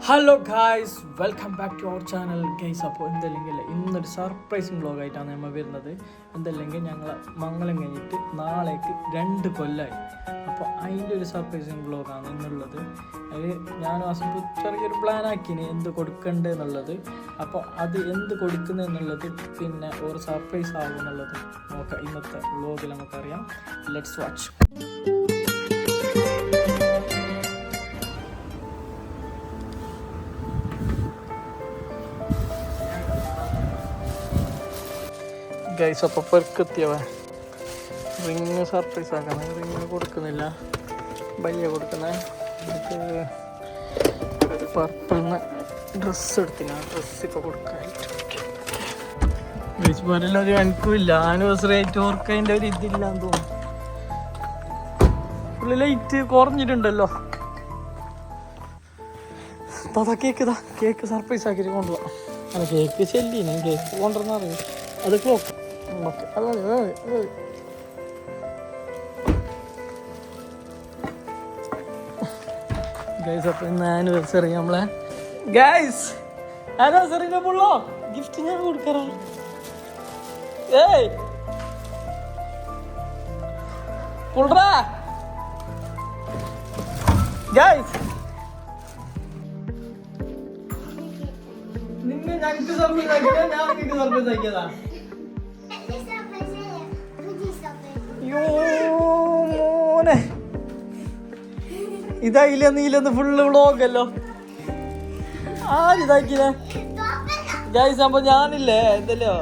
Hello guys, welcome back to our channel guys. അപ്പോൾ എന്തല്ലെങ്കിൽ ഇന്നൊരു സർപ്രൈസിങ് വ്ളോഗായിട്ടാണ് നമ്മൾ വരുന്നത്. എന്തല്ലെങ്കിൽ ഞങ്ങൾ മംഗലം കഴിഞ്ഞിട്ട് നാളേക്ക് 2 കൊല്ലമായി. അപ്പോൾ അതിൻ്റെ ഒരു സർപ്രൈസിങ് വ്ളോഗാണ് ഇന്നുള്ളത്. അതിൽ ഞാനും അസിപ്പോൾ ചെറിയൊരു പ്ലാൻ ആക്കിന് എന്ത് കൊടുക്കണ്ടേ എന്നുള്ളത്. അപ്പോൾ അത് എന്ത് കൊടുക്കുന്നത് എന്നുള്ളത് പിന്നെ ഒരു സർപ്രൈസ് ആകും എന്നുള്ളത് നോക്കാം. ഇന്നത്തെ വ്ളോഗിൽ നമുക്കറിയാം. Let's watch. ഗൈസ്, അപ്പോൾ പെർക്കെത്തിയവ റിങ് സർപ്രൈസ് ആക്കണം. റിങ് കൊടുക്കുന്നില്ല, വലിയ കൊടുക്കുന്നത്. എന്നിട്ട് പർപ്പിളിന് ഡ്രസ്സ് എടുത്തിന്. ആ ഡ്രസ്സ് ഇപ്പോൾ കൊടുക്കാനായിട്ട് ഗൈസ് പോലൊരു എനിക്കുമില്ല. ആനിവേഴ്സറി ആയിട്ട് ഓർക്കതിൻ്റെ ഒരു ഇതില്ലാന്ന് തോന്നുന്നു. ഫുള്ള് ലൈറ്റ് കുറഞ്ഞിട്ടുണ്ടല്ലോ. അതാ കേക്ക് സർപ്രൈസ് ആക്കിയിട്ട് കൊണ്ടുപോകാം. അല്ല, കേക്ക് ചെല്ലിന് കേക്ക് കൊണ്ടുവരണം അറിയാം. അത് ക്ലോക്ക് ഗൈസ്. അപ്പൊ ഇന്ന് ആനിവേഴ്സറി നമ്മളെ ഗൈസ് ആനിവേഴ്സറിന്റെ പുള്ളോ ഗിഫ്റ്റ് ഞാൻ കൊടുക്കാറാ. ഏയ് പുള്ളാ ഗൈസ്, നിന്നെ ഞങ്ങൾക്ക് സർപ്രൈസ് ആക്കിയാ ഞാൻ നിങ്ങൾക്ക് സർപ്രൈസ് ആക്കിയതാ. മോനെ ഇതായില്ലെന്ന് ഫുള്ള് വ്ളോഗല്ലോ. ആരിതാക്കിയേ ഗൈസ്? അപ്പൊ ഞാനില്ലേ എന്തല്ലോ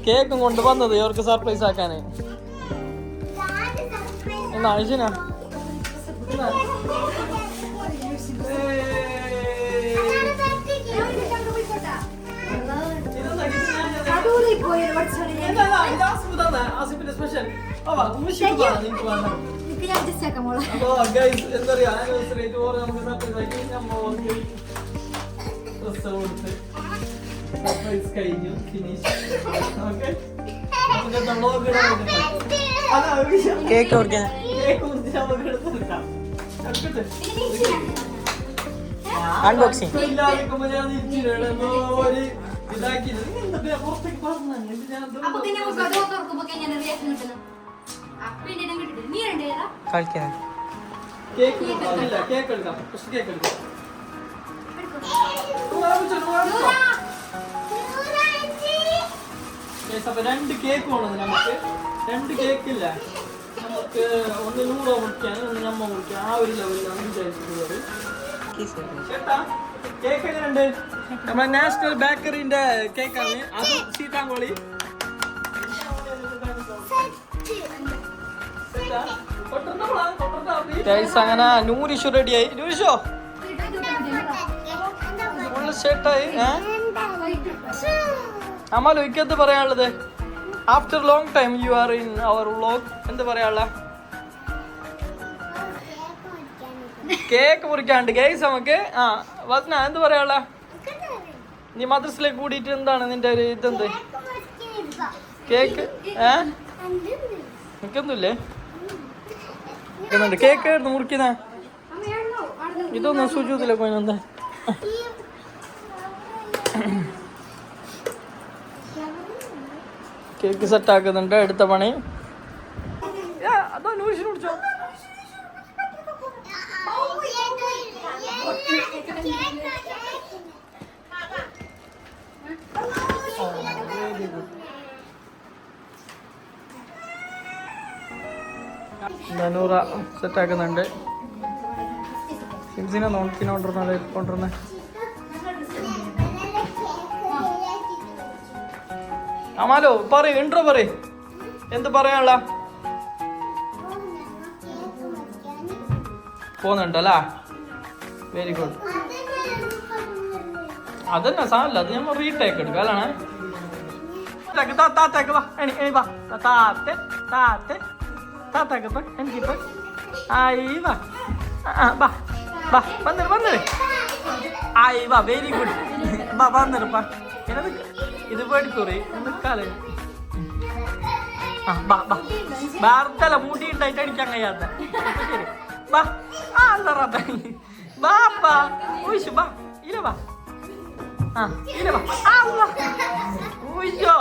കേക്കും കൊണ്ട് വന്നത് ഇവർക്ക് സർപ്രൈസ് ആക്കാന്. എന്നാ ആഴ്ചനാ സ്പെഷ്യൽ കഴിഞ്ഞു. കേക്ക് അൺബോക്സിംഗ് അപ്പൊ 2 കേക്ക് വേണം നമുക്ക്. 2 കേക്കില്ല നമുക്ക്. ഒന്ന് 100 മുറിക്കാൻ, ഒന്ന് നമ്മ മുറിക്കാൻ. ആ ഒരു ലെവലിലാണ് വിചാരിച്ചിട്ടുള്ളത്. കേക്ക് എങ്ങനെയുണ്ട്? നമ്മുടെ നാഷണൽ ബേക്കറിന്റെ കേക്കാണ് അത്. സീതാങ്കോളി അങ്ങനെ നൂരിഷു റെഡിയായി. നൂരിഷോ ഫുള്ള് ഷർട്ടായി. അമാലോ എനിക്കെന്ത് പറയാനുള്ളത്? After long time you are in our vlog. എന്ത് പറയാനുള്ള? കേക്ക് മുറിക്കാണ്ട് ഗൈസ് നമുക്ക്. വസ്ന എന്ത് പറയാനുള്ള? നീ മദ്രസിലേക്ക് കൂടിയിട്ട് എന്താണ് നിന്റെ ഒരു ഇതെന്ത്? കേക്ക് എനിക്കൊന്നുമില്ലേ? കേക്ക് മുറിക്കുന്ന ഇതൊന്നും സുജൂതില്ല പോയി. എന്താ കേക്ക് സെറ്റ് ആക്കുന്നുണ്ട്. അടുത്ത പണി അതോ നൂഷിന് കുടിച്ചോ? നൂറ സെറ്റ് ആക്കുന്നുണ്ട്. സിംസിനെ കൊണ്ടിരുന്ന അമാലോ പറയ്, ഇൻട്രോ പറയ്. എന്ത് പറയാനുള്ള? പോകുന്നുണ്ടല്ലേ? Very good. അതന്നെ സാധനല്ല, അത് ഞാൻ റീടേക്ക് എടുക്കാം അല്ലാണ്. താത്തേക്ക് വാ, വാ താത്തെ താത്തെ താത്താക്ക് എനിക്കിപ്പോ ആയി വാ. വാ വാ വന്നിട്ട് ആയി വാ. Very good. വാ വന്നിരുപ്പാ. ഇത് പേടിക്കൂറി നിക്കാലേ. വാർത്തല മൂടി ഉണ്ടായിട്ട് അടിക്കാൻ കഴിയാത്ത. വാ അല്ല ബാപ്പാ. ഇല വാ ആ ഇല വാ ഓയ്യോ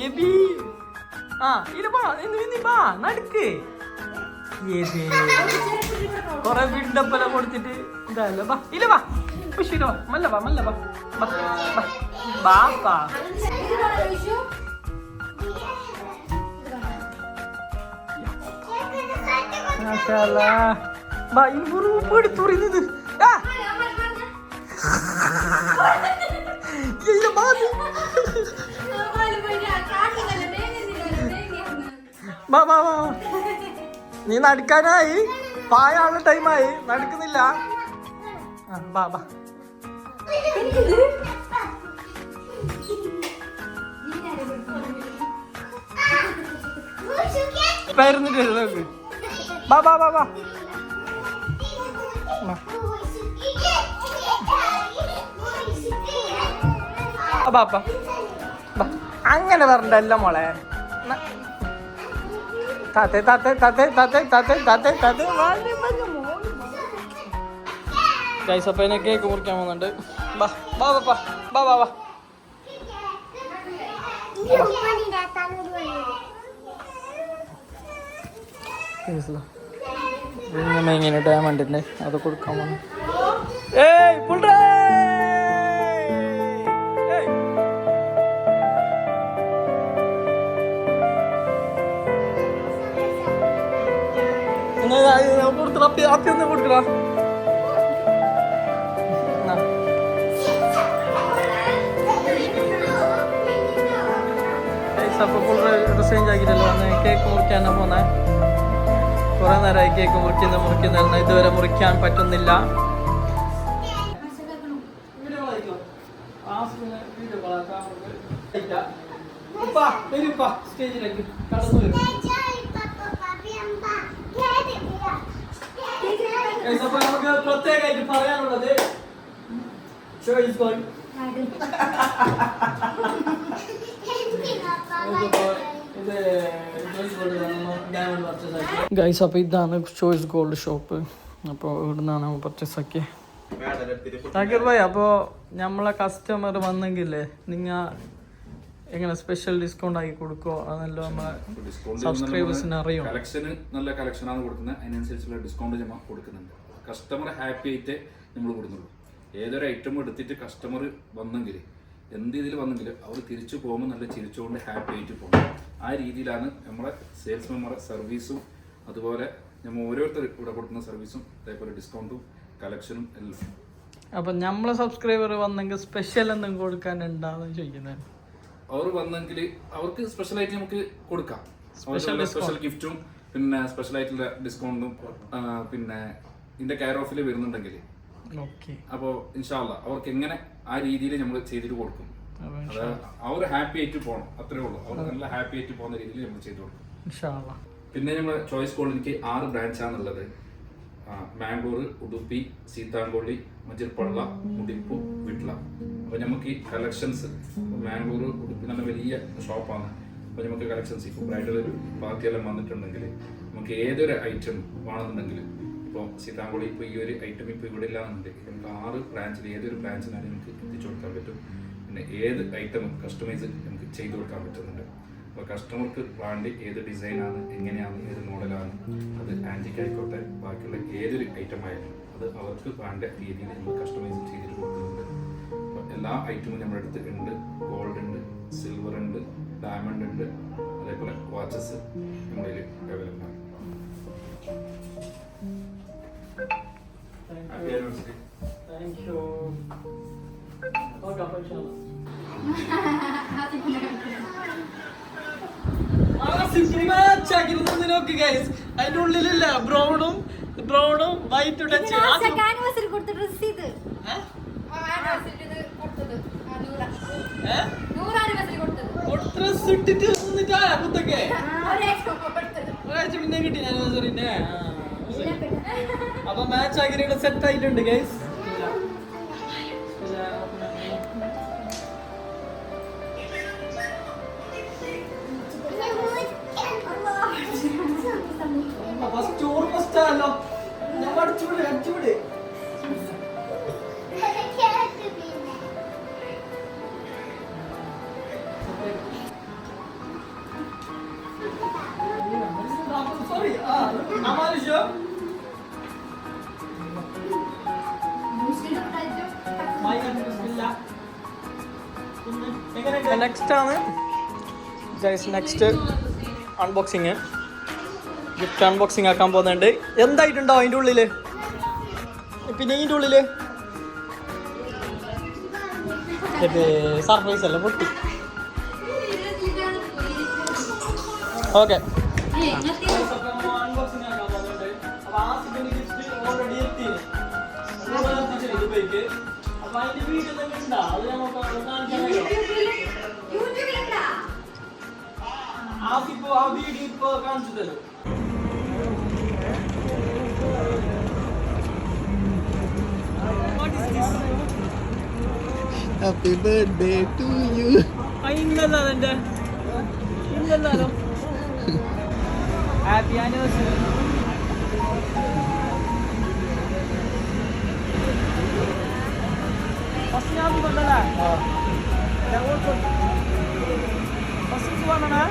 എബി ആ ഇല വാ നീ വാ നടക്ക് കൊറേ ബിൽഡപ്പെല്ലാം കൊടുത്തിട്ട് ഇതല്ല വാ ഇല വാ പുഷില വാ മല്ല വാ മല്ല വാ ബാപ്പാ മാഷാഅല്ലാ ബാ ഈ ബുറു തുറിഞ്ഞത് ആ ബാ ബാ ബാ നീ നടക്കാനായി പായാനുള്ള ടൈമായി നടക്കുന്നില്ല ബാ ബാ പേരുന്നിട്ട് നോക്ക് ബാ ബാ ബാ ബാ ബാ അങ്ങനെ പറഞ്ഞല്ല മോളെ താത്തേ താത്തേ താത്തേ താത്തേ താത്തേ താത്തേ താത്തേ ഗൈസ് അപ്പോൾ എന്നെ കേക്ക് മുറിക്കാൻ പോകുന്നുണ്ട് ബാ ബാ ബാ ബാ ബാ ബാ ഇങ്ങനെ ഡയമണ്ടിൻ്റെ അത് കൊടുക്കാൻ പോകുന്നു ഏയ് പുള്ളേ അപ്പിയൊന്ന് കൊടുക്കടാ അപ്പോൾ ഫുൾ ചേഞ്ച് ആക്കിയിട്ടല്ലോ വന്ന് കേക്ക് മുറിക്കാനാണ് പോകുന്നത് കുറേ നേരമായി കേക്ക് മുറിക്കുന്ന ഇതുവരെ മുറിക്കാൻ പറ്റുന്നില്ല സ്റ്റേജിലേക്ക് കടന്നു വരും അപ്പൊ നമുക്ക് പ്രത്യേകമായിട്ട് പറയാനുള്ളത് ചോയ്സ് ഗോൾഡ് ഗൈസ് അപ്പോൾ ഇതാണ് ചോയ്സ് ഗോൾഡ് ഷോപ്പ് അപ്പോൾ ഇവിടുന്നാണ് നമ്മൾ പർച്ചേസ് ആക്കിയത് സാക്കിർ ഭായ് അപ്പോൾ നമ്മളെ കസ്റ്റമർ വന്നെങ്കിലേ നിങ്ങൾ എങ്ങനെ സ്പെഷ്യൽ ഡിസ്കൗണ്ട് ആക്കി കൊടുക്കോ അതല്ലോ നമ്മളെ സബ്സ്ക്രൈബേഴ്സിന് അറിയും കളക്ഷന് നല്ല കളക്ഷനാണ് കൊടുക്കുന്നത് അതിനനുസരിച്ചുള്ള ഡിസ്കൗണ്ട് നമ്മൾ കൊടുക്കുന്നുണ്ട് കസ്റ്റമർ ഹാപ്പി ആയിട്ട് നമ്മൾ കൊടുക്കുന്നുള്ളൂ ഏതൊരു ഐറ്റം എടുത്തിട്ട് കസ്റ്റമർ വന്നെങ്കിൽ എന്ത് രീതിയിൽ വന്നെങ്കിൽ അവർ തിരിച്ചു പോകുമ്പോൾ നല്ല ചിരിച്ചുകൊണ്ട് ഹാപ്പി ആയിട്ട് പോകും ആ രീതിയിലാണ് നമ്മളെ സെയിൽസ്മാൻമാരുടെ സർവീസും അതുപോലെ നമ്മൾ ഓരോരുത്തർ ഇവിടെ കൊടുക്കുന്ന സർവീസും അതേപോലെ ഡിസ്കൗണ്ടും കളക്ഷനും എല്ലാം അപ്പം നമ്മളെ സബ്സ്ക്രൈബർ വന്നെങ്കിൽ സ്പെഷ്യൽ എന്തെങ്കിലും കൊടുക്കാനുണ്ടാന്ന് ചോദിക്കുന്നത് അവർ വന്നെങ്കിൽ അവർക്ക് സ്പെഷ്യലായിട്ട് നമുക്ക് കൊടുക്കാം സ്പെഷ്യൽ ഗിഫ്റ്റും പിന്നെ സ്പെഷ്യൽ ആയിട്ടുള്ള ഡിസ്കൗണ്ടും പിന്നെ ഇതിന്റെ കെയർ ഓഫിൽ വരുന്നുണ്ടെങ്കിൽ അപ്പോൾ ഇൻഷാ അല്ലാഹ് അവർക്ക് എങ്ങനെ ആ രീതിയിൽ നമ്മൾ ചെയ്തിട്ട് കൊടുക്കും അവർ ഹാപ്പി ആയിട്ട് പോകണം അത്രേ ഉള്ളൂ അവർ നല്ല ഹാപ്പി ആയിട്ട് പോകുന്ന രീതിയിൽ നമ്മൾ ചെയ്തു കൊടുക്കും പിന്നെ നമ്മൾ ചോയ്സ് ഗോൾഡ് എനിക്ക് 6 ബ്രാഞ്ചാണുള്ളത് മാംഗ്ലൂർ ഉടുപ്പി സീതാങ്കോളി മജിർപ്പള്ള മുടിപ്പു വിട്ല അപ്പോൾ നമുക്ക് ഈ കളക്ഷൻസ് മാംഗ്ലൂർ ഉടുപ്പി നല്ല വലിയ ഷോപ്പാണ് അപ്പോൾ നമുക്ക് കളക്ഷൻസ് ഇപ്പോൾ ബ്രൈഡൽ പാർട്ടിയെല്ലാം വന്നിട്ടുണ്ടെങ്കിൽ നമുക്ക് ഏതൊരു ഐറ്റം വേണമെന്നുണ്ടെങ്കിൽ ഇപ്പോൾ സീതാങ്കോളി ഇപ്പോൾ ഈ ഒരു ഐറ്റം ഇപ്പോൾ ഇവിടെ ഇല്ലാന്നുണ്ടെങ്കിൽ നമുക്ക് 6 ബ്രാഞ്ചിൽ ഏതൊരു ബ്രാഞ്ചിനാലും നമുക്ക് എത്തിച്ചു കൊടുക്കാൻ പറ്റും പിന്നെ ഏത് ഐറ്റം കസ്റ്റമൈസ് നമുക്ക് ചെയ്തു കൊടുക്കാൻ പറ്റുന്നുണ്ട് അപ്പോൾ കസ്റ്റമർക്ക് വേണ്ടി ഏത് ഡിസൈനാണ് എങ്ങനെയാണ് ഏത് മോഡലാണ് അത് ആൻറ്റിക് ആയിക്കോട്ടെ ബാക്കിയുള്ള ഏതൊരു ഐറ്റം ആയാലും അത് അവർക്ക് വേണ്ട രീതിയിൽ നമ്മൾ കസ്റ്റമൈസ് ചെയ്തിട്ട് കൊടുക്കുന്നുണ്ട് അപ്പോൾ എല്ലാ ഐറ്റമും നമ്മുടെ അടുത്ത് ഉണ്ട് ഗോൾഡ് ഉണ്ട് സിൽവർ ഉണ്ട് ഡയമണ്ട് ഉണ്ട് അതേപോലെ വാച്ചസ് നമ്മുടെ അവൈലബിൾ ആണ് താങ്ക് യു അതിന്റെ ഉള്ളിലില്ല ബ്രൗണും വൈറ്റ് ടച്ച് ഡ്രസ് ഇട്ടിട്ട് കുത്തൊക്കെ ഒരാഴ്ച പിന്നെ കിട്ടി ആനിവേഴ്സറിന്റെ അപ്പൊ മാച്ച് ആക്കി സെറ്റ് ആയിട്ടുണ്ട് ഗൈസ് ഫസ്റ്റ് ഓർമ്മ ഞാൻ അടിച്ചുവിട് നെക്സ്റ്റ് ആണ് നെക്സ്റ്റ് അൺബോക്സിങ്. ഗിഫ്റ്റ് അൺബോക്സിങ് ആക്കാൻ പോകുന്നുണ്ട്. എന്തായിട്ടുണ്ടോ അതിൻ്റെ ഉള്ളിൽ? പിന്നെ ഇതിൻ്റെ ഉള്ളിൽ സർപ്രൈസ് അല്ല, പൊട്ടി. ഓക്കെ, അൺബോക്സിങ് ആക്കാൻ പോകുന്നുണ്ട്. അപ്പോൾ ആ സെക്കൻഡ് ഗിഫ്റ്റ് ഓൾറെഡി എത്തിയത്. അപ്പോൾ അതിൻ്റെ വീഡിയോ തന്നെ ഉണ്ടോ? അത് നമുക്ക് കാണിക്കാൻ ആ വീഡിയോ ഇപ്പോൾ കാണിച്ചു തരും. Happy birthday to you. ഇന്നല്ലോ എൻ്റെ ഇന്നല്ലോ ഹാപ്പി ആനിവേഴ്സറി. ഫസ്റ്റ് ഞാൻ കൊണ്ടല്ലേ ഫസ്റ്റ് പോകണേ.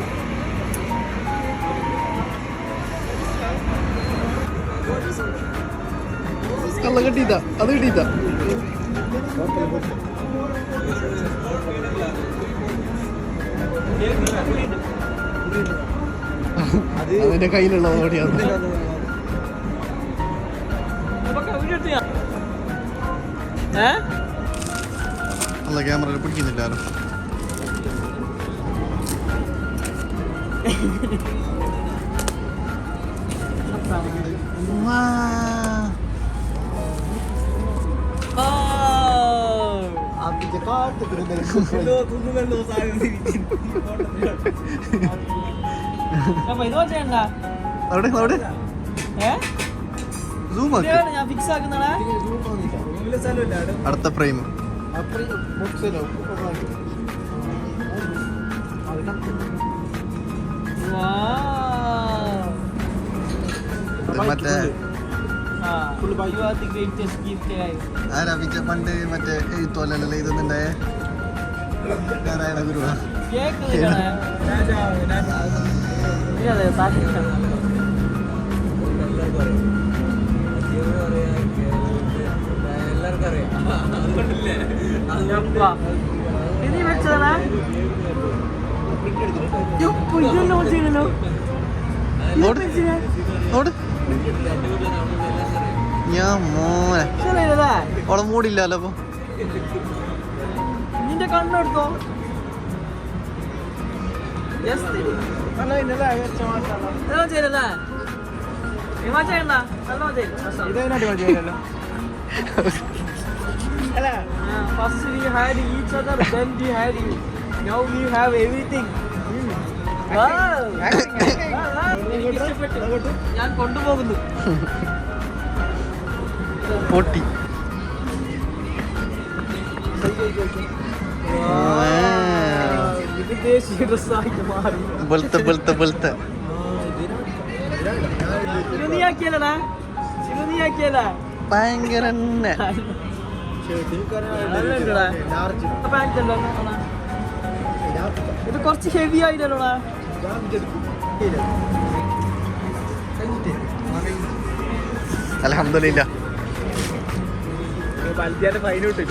കള്ള കിട്ടിയിട്ടാ, അത് കിട്ടിയിട്ടാ. അതിന്റെ കയ്യിലുള്ള ഓടിയാണ്. അല്ല, ക്യാമറ പിടിക്കുന്നില്ലാലോ. അടുത്ത ഫ്രെയിം മറ്റേ പണ്ട് മറ്റേ എഴുത്തോലല്ലേ ഇതൊന്നുണ്ടായേ നാരായണ ഗുരു. ഞാൻ മോനെ ഓളെ മൂടില്ലല്ലോ. അപ്പൊ നിന്റെ കണ്ണെടുത്തോ? First we had each other, then we had you. Now we have everything. ഞാൻ കൊണ്ടുപോകുന്നു. പൊട്ടി. ഇത് ദേശീയ ഡ്രസ്സായിട്ട് മാറി. ഭയങ്കര ഇത് കുറച്ച് ഹെവി ആയില്ലല്ലോടാ. അൽഹംദുലില്ലാ. വലുതിയാന്റെ ഫൈൻ കിട്ടും.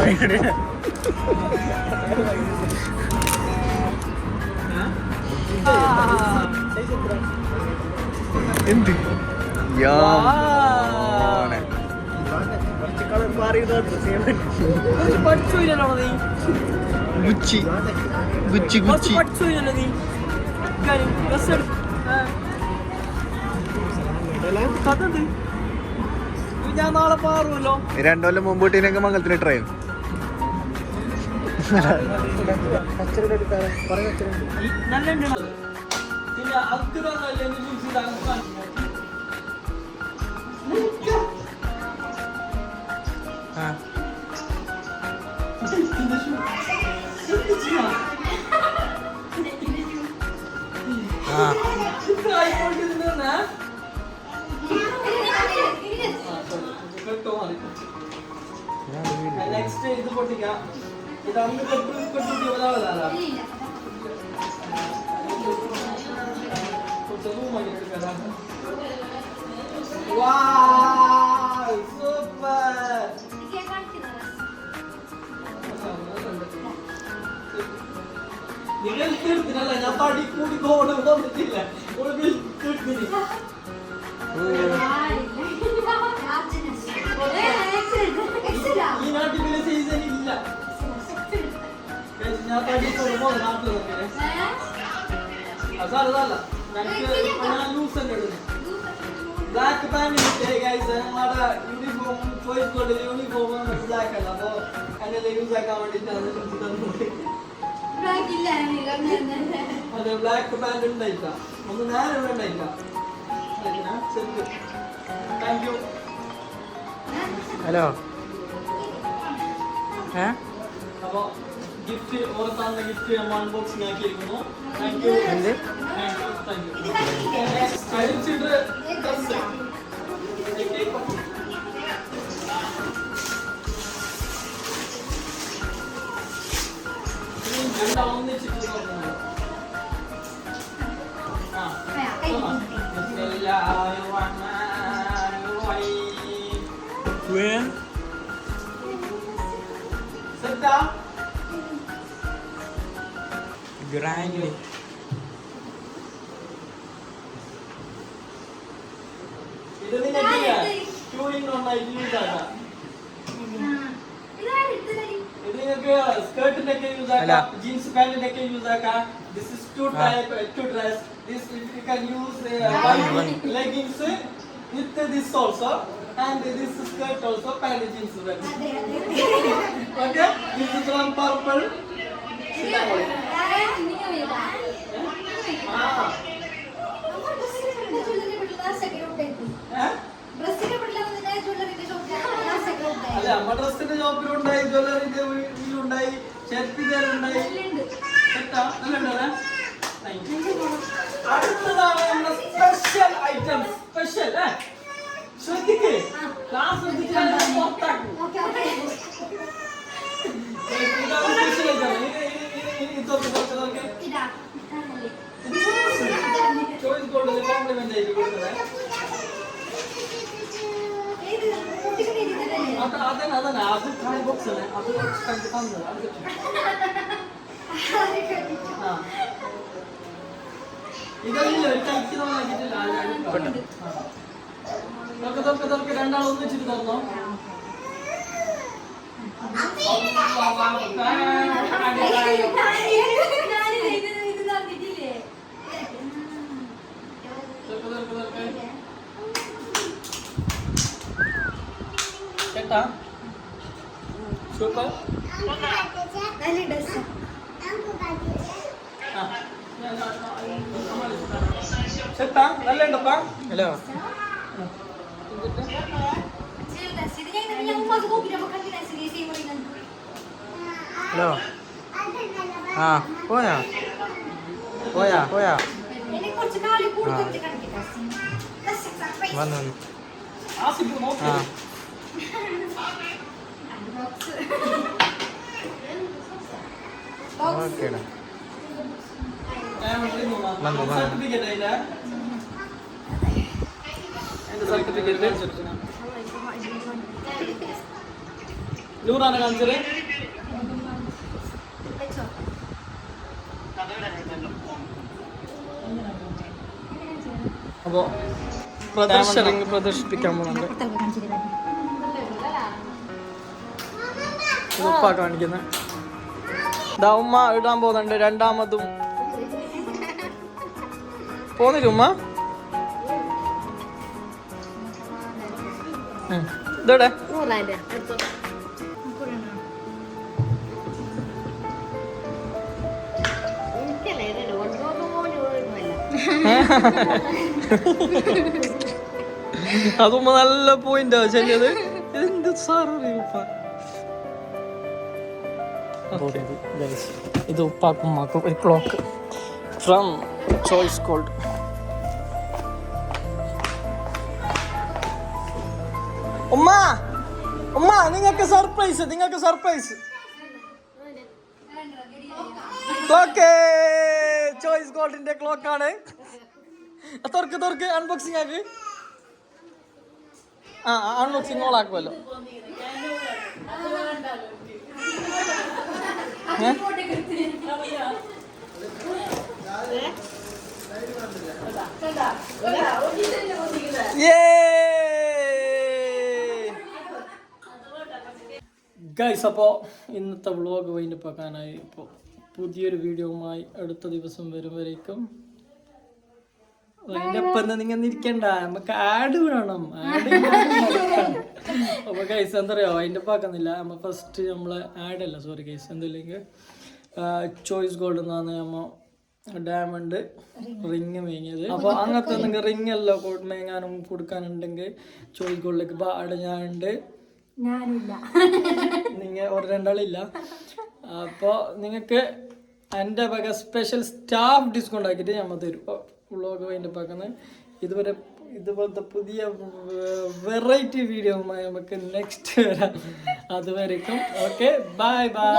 എന്ത് പഠിച്ചില്ലല്ലോ നീ. ഗുച്ചി ഗുച്ചി ഗുച്ചി പഠിച്ചില്ലല്ലോ നീ. ഞാൻ നാളെ പാറുമല്ലോ. 2 കൊല്ലം മുമ്പോട്ടേക്ക് മംഗളത്തിന് ട്രെയിൻ. നല്ല നെക്സ്റ്റ് ഇത് പൊട്ടിക്കാം. ഇത് അന്ന് കൊട്ടി ഒരാളല്ല. Wow, super. നിങ്ങൾ തീർത്തിനല്ല ഞാൻ തടി കൂടി കോട് വന്നിട്ടില്ല തീർത്തിന് ഈ നാട്ടിൽ പിന്നെ സീസൺ ഇല്ല ഞാൻ തടി കൊണ്ട് നാട്ടിൽ അതല്ല ഞാൻ ലൂസ് തന്നെ ഇടുന്നു ബ്ലാക്ക് പാന്റ് ഞങ്ങളുടെ യൂണിഫോം കോഴിക്കോട് യൂണിഫോം ബ്ലാക്ക് അല്ല അപ്പൊ അതിനെ യൂസ് ആക്കാൻ വേണ്ടിട്ടാണ് തന്നത് അതെ ബ്ലാക്ക് പാന്റ് ഉണ്ടായില്ല ഒന്ന് ഞാനിവിടെ ഉണ്ടായില്ല താങ്ക് യു ഹലോ അപ്പൊ ഗിഫ്റ്റ് ഓർത്താന്ന ഗിഫ്റ്റ് നമ്മൾ അൺബോക്സിംഗ് ആക്കിയിരിക്കുന്നു താങ്ക് യു എന്ത് ഗ്രാൻഡ് ഇത് നിങ്ങൾക്ക് ക്യൂയിങ് നന്നായിട്ട് യൂസ് ആക്കാം ഇത് നിങ്ങൾക്ക് സ്കേർട്ടിന്റെ ഒക്കെ യൂസ് ആക്കാം ജീൻസ് പാന്റിന്റെ ഒക്കെ യൂസ് ആക്കാം this is to dress this you can use leggings with this also and this skirt also pant jeans wear okay this is one purple അല്ല അമ്മ ഡ്രസ്സിന്റെ ഷോപ്പിലുണ്ടായി ജ്വല്ലറിന്റെ വീട്ടിലുണ്ടായി ഷർട്ടിലുണ്ടായി അടുത്തതാണ് നമ്മുടെ സ്പെഷ്യൽ ഐറ്റംസ് സ്പെഷ്യൽ ശ്രദ്ധിക്ക് ക്ലാസ് ശ്രദ്ധിച്ചാൽ പുറത്താക്കും ചോയ്സ് ഗോൾഡിൽ കോംപ്ലിമെന്റ് ആയിട്ട് കൊടുത്തത് അതന്നെ അത് കായ് ബോക്സ് ആണ് അത് തന്നത് ഇതല്ല ഒരു കഴിച്ച് നമ്മളാക്കിയിട്ടില്ല തൊക്കെ രണ്ടാൾ ഒന്നിച്ചിട്ട് തന്നോ ചേട്ടാ സൂപ്പർ ചേട്ടാ നല്ല ഉണ്ടപ്പാ ഹലോ ഹലോ ആ പോയാ പോയാ പോയാ വന്നു ആസിഫ് നോക്ക് ആ ഓക്കേടാ സർട്ടിഫിക്കറ്റ് അതിന്റെ എന്റെ സർട്ടിഫിക്കറ്റ് നൂറാണ് കാണിച്ചത് അപ്പോ പ്രദർശിപ്പിക്കാൻ പോകുന്നുണ്ട് ഉപ്പ കാണിക്കുന്നത് ഇതാ ഉമ്മ ഇടാൻ പോകുന്നുണ്ട് രണ്ടാമതും പോന്നില്ല ഉമ്മ ഇതോടെ അതുമ്പോ നല്ല പോയിന്റ് ശരിയത് എന്ത് സാറിയപ്പ ഇത് ഉപ്പാക്കും ഉമ്മാക്കും ഒരു ക്ലോക്ക് ഫ്രം ചോയ്സ് ഗോൾഡ് ഉമ്മ ഉമ്മ നിങ്ങൾക്ക് സർപ്രൈസ് ക്ലോക്ക് ചോയ്സ് ഗോൾഡിന്റെ ക്ലോക്ക് ആണ് തുറക്ക് അൺബോക്സിംഗ് ആക്കി ആ അൺബോക്സിംഗ് ഓളാക്കുമല്ലോ ഗൈസ്, അപ്പോൾ ഇന്നത്തെ വ്ളോഗ് വൈൻഡപ്പ് ആക്കാനായി. ഇപ്പോൾ പുതിയൊരു വീഡിയോവുമായി അടുത്ത ദിവസം വരുമ്പോഴേക്കും വൈൻഡപ്പ് നിങ്ങൾ ഇരിക്കണ്ട, നമുക്ക് ആഡ് വേണം. അപ്പോൾ ഗൈസ് എന്താ പറയുക, വൈൻഡപ്പ് ആക്കുന്നില്ല. നമ്മൾ ഫസ്റ്റ് നമ്മളെ ആഡ് അല്ല, സോറി ഗൈസ്, എന്തില്ലെങ്കിൽ ചോയ്സ് ഗോൾഡ് എന്നാണ് നമ്മൾ ഡയമണ്ട് റിങ് മേങ്ങിയത്. അപ്പോൾ അങ്ങനത്തെ നിങ്ങൾക്ക് റിങ് എല്ലാം മേങ്ങാനും കൊടുക്കാനുണ്ടെങ്കിൽ ചോയ്സ് ഗോൾഡിലേക്ക് ആഡ് ഞാനുണ്ട്. നിങ്ങൾ ഒരു രണ്ടാളില്ല. അപ്പോൾ നിങ്ങൾക്ക് എൻ്റെ വക സ്പെഷ്യൽ സ്റ്റാഫ് ഡിസ്കൗണ്ട് ആക്കിയിട്ട് നമ്മൾ തരും. ഇപ്പോൾ വ്ളോഗ് വൈൻഡപ്പ് ആക്കുന്നത്. ഇതുപോലത്തെ പുതിയ വെറൈറ്റി വീഡിയോയുമായി നമുക്ക് നെക്സ്റ്റ് വരാം. അതുവരെയും ഓക്കെ, ബൈ ബൈ.